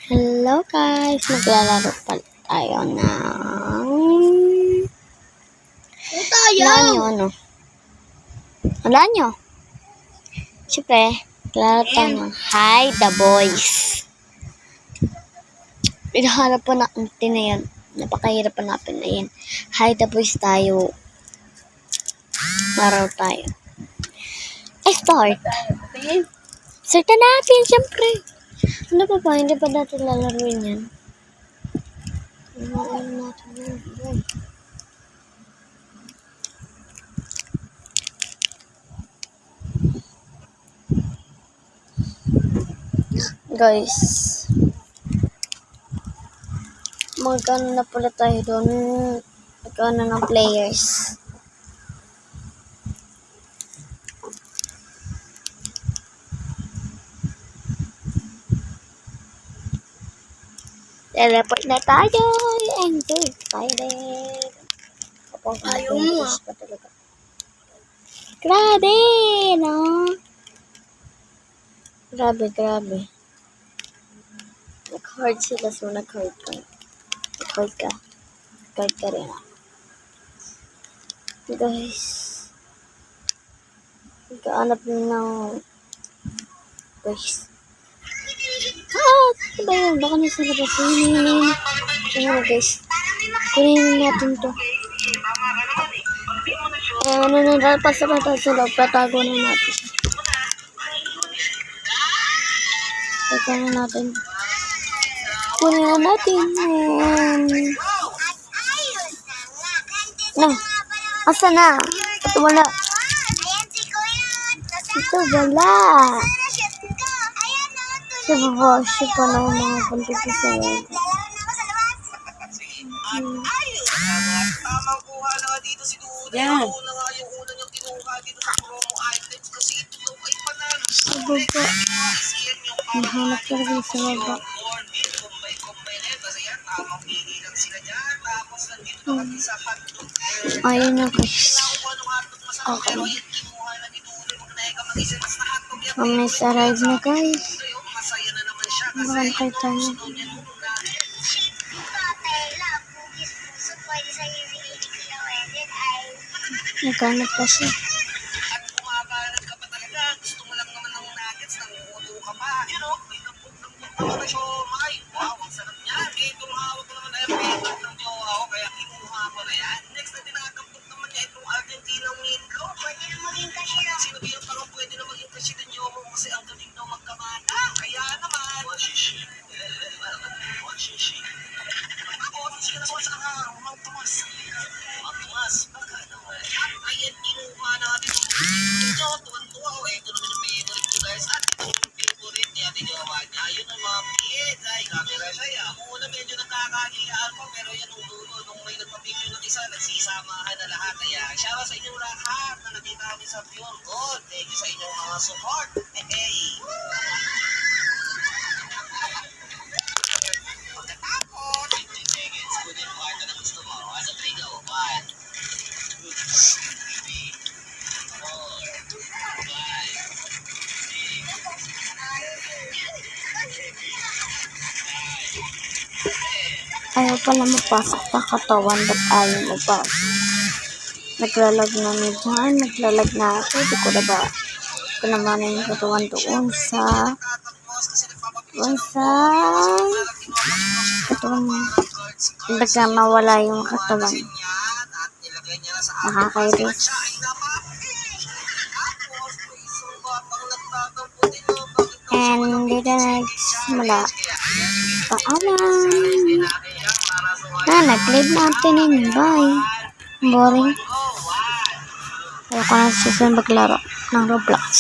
Hello guys! Maglalaro pa tayo ng... Wala nyo, ano? Wala nyo? Siyempre, maglalaro tayo ng Hi the Boys. Pinahanap po natin na yan. Napakahirap pa natin na yan. Hi the Boys tayo. Maraw tayo. Start. Start na natin, siyempre. Ano pa ba? Hindi pa natin lalaruin yan. Ano natin yan? Guys, magkano na pala tayo doon? Magkano ng players? Teleport na tayo! Enjoy! Excited! Ayaw mo ah! Grabe! No? Grabe. Nag-hard sila, so nag-hard ka. Nag-hard ka. Nag-hard ka rin ah. Guys. Nagkaanap ng... Guys. Ano ba yun? Baka nasa labas. Ano guys. Kunin natin to. Pasara sa loob. Patago na natin. Patago na natin. Kunin na natin. Asa na? Ito wala. Ito wala. Siya pa na mga punta sa wala. Yan. Sa baba. Nahanap ka rin sa baba. Ayun na guys. Okay. May arrive na guys. Baka nakita niyo. Naghanap pa siya. Nagsisamahan na lahat. Kaya shoutout sa inyong lahat na nakita kami sa Pure Gold. Thank you sa inyong mga support. Hey! Pagkatapos, 15 seconds. Kung yung kwarta na gusto mo. Ano 3 go? 1, 2, 3, 4, 5, 6, 7, 8, 9, 10. Ayaw pala mapasok sa katawan, ba't ayaw mapasok? Naglalag na ni Juan, naglalag na ako, di ko na ba? Ko naman yung katawan doon sa katawan niya. Basta mawala yung katawan. Nakakairis. And dito nagsimula. Paalam! Nag-live natin yun. Bye! Boring. Ayaw ko na susunod maglaro ng Roblox.